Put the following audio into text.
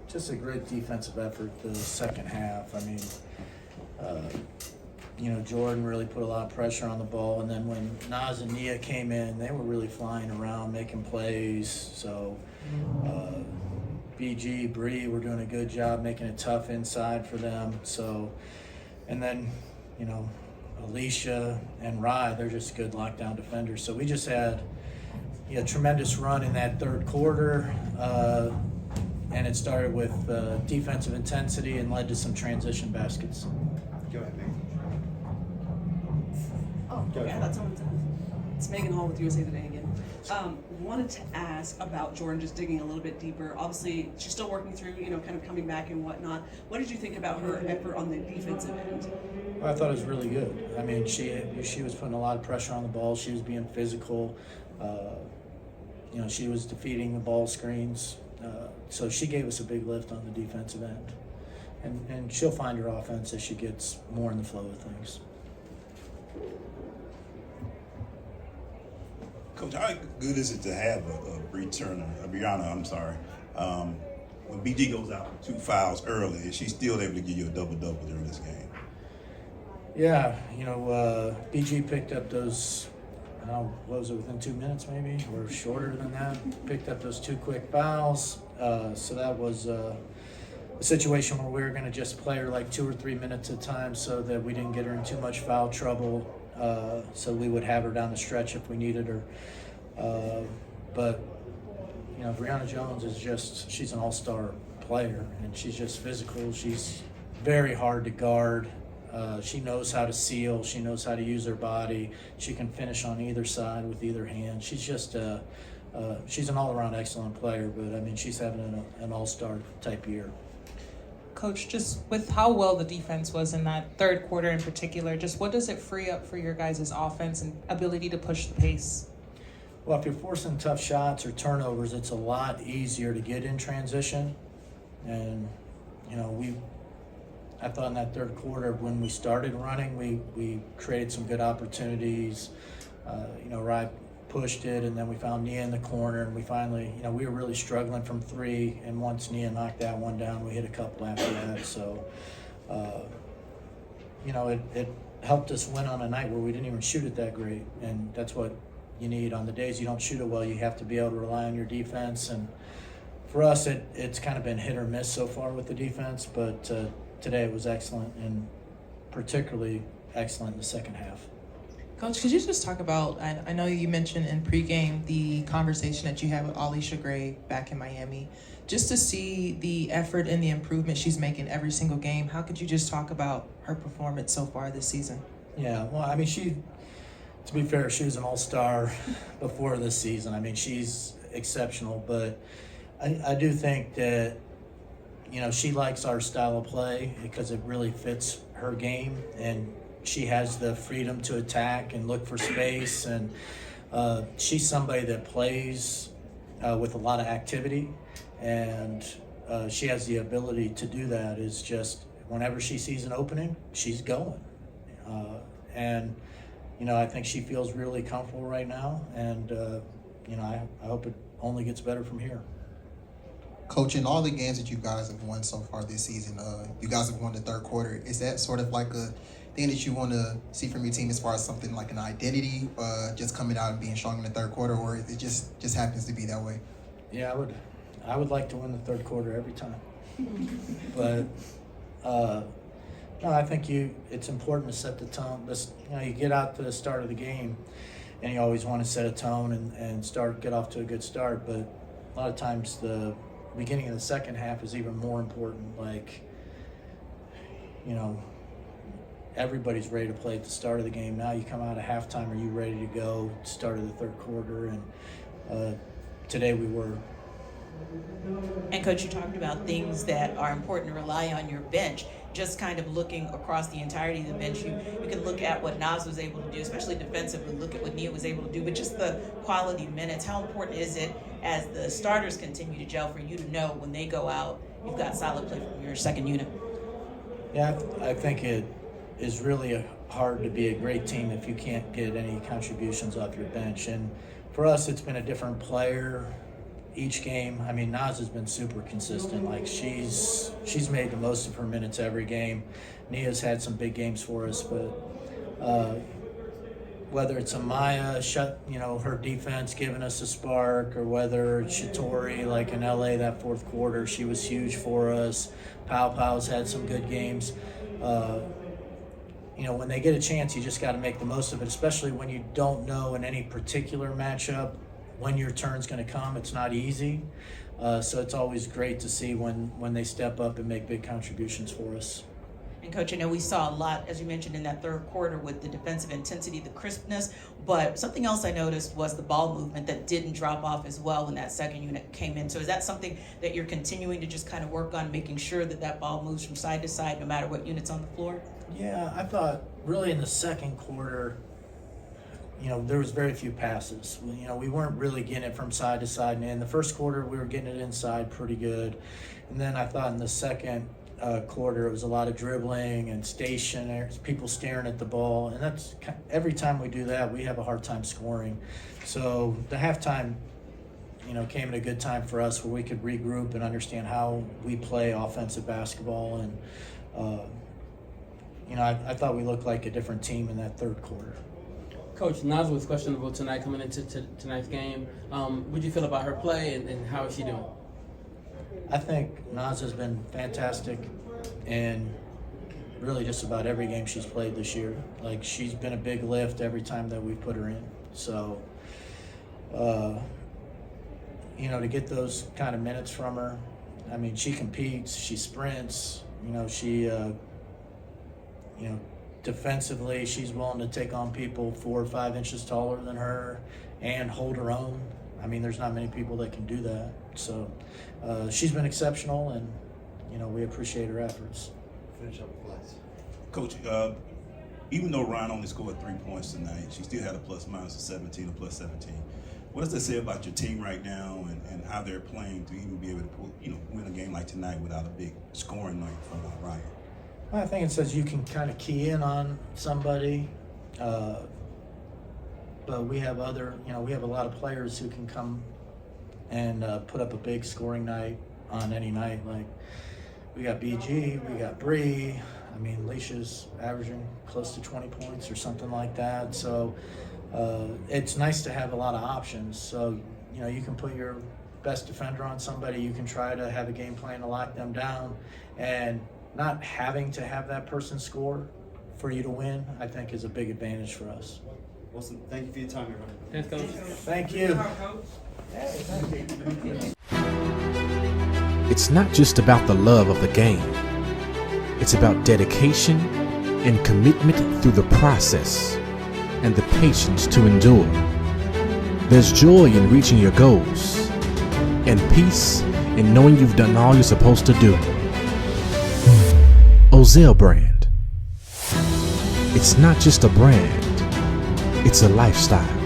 Just a great defensive effort the second half. I mean, Jordin really put a lot of pressure on the ball, and then when Naz and Nia came in, they were really flying around, making plays. So BG, Bree were doing a good job making it tough inside for them. So, and then, Allisha and Rhyne, they're just good lockdown defenders. So we just had a tremendous run in that third quarter. And it started with defensive intensity and led to some transition baskets. Go ahead, Megan. Oh, okay. I thought someone said it's Megan Hall with USA Today again. Wanted to ask about Jordin, just digging a little bit deeper. Obviously, she's still working through, kind of coming back and whatnot. What did you think about her effort on the defensive end? I thought it was really good. I mean, she was putting a lot of pressure on the ball. She was being physical. She was defeating the ball screens. So she gave us a big lift on the defensive end. And she'll find her offense as she gets more in the flow of things. Coach, how good is it to have a Brionna, when BG goes out with 2 fouls early, is she still able to give you a double-double during this game? Yeah, BG picked up those, what was it, within 2 minutes maybe, or shorter than that, picked up those 2 quick fouls. So that was a situation where we were going to just play her like 2 or 3 minutes at a time so that we didn't get her in too much foul trouble. So we would have her down the stretch if we needed her. But Brionna Jones she's an all-star player, and she's just physical. She's very hard to guard. She knows how to seal. She knows how to use her body. She can finish on either side with either hand. She's just she's an all-around excellent player, but I mean, she's having an all-star type year. Coach, just with how well the defense was in that third quarter in particular, just what does it free up for your guys' offense and ability to push the pace? Well, if you're forcing tough shots or turnovers, it's a lot easier to get in transition. And, I thought in that third quarter when we started running, we created some good opportunities. Rhyne pushed it, and then we found Nia in the corner, and we finally, we were really struggling from 3, and once Nia knocked that one down, we hit a couple after that. So, it helped us win on a night where we didn't even shoot it that great, and that's what you need. On the days you don't shoot it well, you have to be able to rely on your defense, and for us, it's kind of been hit or miss so far with the defense, but today it was excellent, and particularly excellent in the second half. Coach, could you just talk about, I know you mentioned in pregame the conversation that you had with Allisha Gray back in Miami. Just to see the effort and the improvement she's making every single game, how could you just talk about her performance so far this season? Yeah, well, I mean, to be fair, she was an all-star before this season. I mean, she's exceptional, but I do think that, she likes our style of play because it really fits her game, and she has the freedom to attack and look for space, and she's somebody that plays with a lot of activity, and she has the ability to do that. Is just whenever she sees an opening, she's going. And I think she feels really comfortable right now, and I hope it only gets better from here. Coach, in all the games that you guys have won so far this season, you guys have won the third quarter. Is that sort of like a thing that you want to see from your team as far as something like an identity, just coming out and being strong in the third quarter, or it just happens to be that way? Yeah, I would like to win the third quarter every time. But no, I think it's important to set the tone. You get out to the start of the game, and you always want to set a tone and get off to a good start. But a lot of times the beginning of the second half is even more important. Like, everybody's ready to play at the start of the game. Now you come out of halftime, are you ready to go? Start of the third quarter, and today we were. And Coach, you talked about things that are important to rely on your bench. Just kind of looking across the entirety of the bench, you can look at what Naz was able to do, especially defensively, look at what Nia was able to do, but just the quality minutes. How important is it as the starters continue to gel for you to know when they go out, you've got solid play from your second unit? Yeah, I think it is really hard to be a great team if you can't get any contributions off your bench. And for us, it's been a different player each game. I mean, Naz has been super consistent. Like she's made the most of her minutes every game. Nia's had some big games for us, but whether it's Amaya her defense giving us a spark, or whether it's Shatori, like in LA that fourth quarter, she was huge for us. Pow's had some good games. When they get a chance, you just got to make the most of it, especially when you don't know in any particular matchup when your turn's going to come. It's not easy. So it's always great to see when they step up and make big contributions for us. And Coach, I know we saw a lot, as you mentioned, in that third quarter with the defensive intensity, the crispness, but something else I noticed was the ball movement that didn't drop off as well when that second unit came in. So is that something that you're continuing to just kind of work on, making sure that ball moves from side to side no matter what unit's on the floor? Yeah, I thought really in the second quarter, there was very few passes. We weren't really getting it from side to side. And in the first quarter, we were getting it inside pretty good. And then I thought in the second quarter, it was a lot of dribbling and stationary, people staring at the ball. And that's every time we do that, we have a hard time scoring. So the halftime, came at a good time for us where we could regroup and understand how we play offensive basketball. And, I thought we looked like a different team in that third quarter. Coach, Naz was questionable tonight coming into tonight's game. What do you feel about her play and how is she doing? I think Naz has been fantastic in really just about every game she's played this year. Like, she's been a big lift every time that we've put her in. So, to get those kind of minutes from her, I mean, she competes, she sprints, she defensively, she's willing to take on people 4 or 5 inches taller than her and hold her own. I mean, there's not many people that can do that. So she's been exceptional, and, we appreciate her efforts. Finish up with lights. Coach, even though Rhyne only scored 3 points tonight, she still had a plus-minus of 17 or plus 17. What does that say about your team right now and how they're playing to even be able to win a game like tonight without a big scoring night from Rhyne? Well, I think it says you can kind of key in on somebody, but we have we have a lot of players who can come and put up a big scoring night on any night. Like, we got BG, we got Bree. I mean, Allisha's averaging close to 20 points or something like that. So it's nice to have a lot of options. So, you can put your best defender on somebody. You can try to have a game plan to lock them down, and not having to have that person score for you to win, I think, is a big advantage for us. Wilson, thank you for your time, everyone. Thanks, Coach. Thank you. Hey, thank you. It's not just about the love of the game. It's about dedication and commitment through the process and the patience to endure. There's joy in reaching your goals and peace in knowing you've done all you're supposed to do. Ozell brand. It's not just a brand, it's a lifestyle.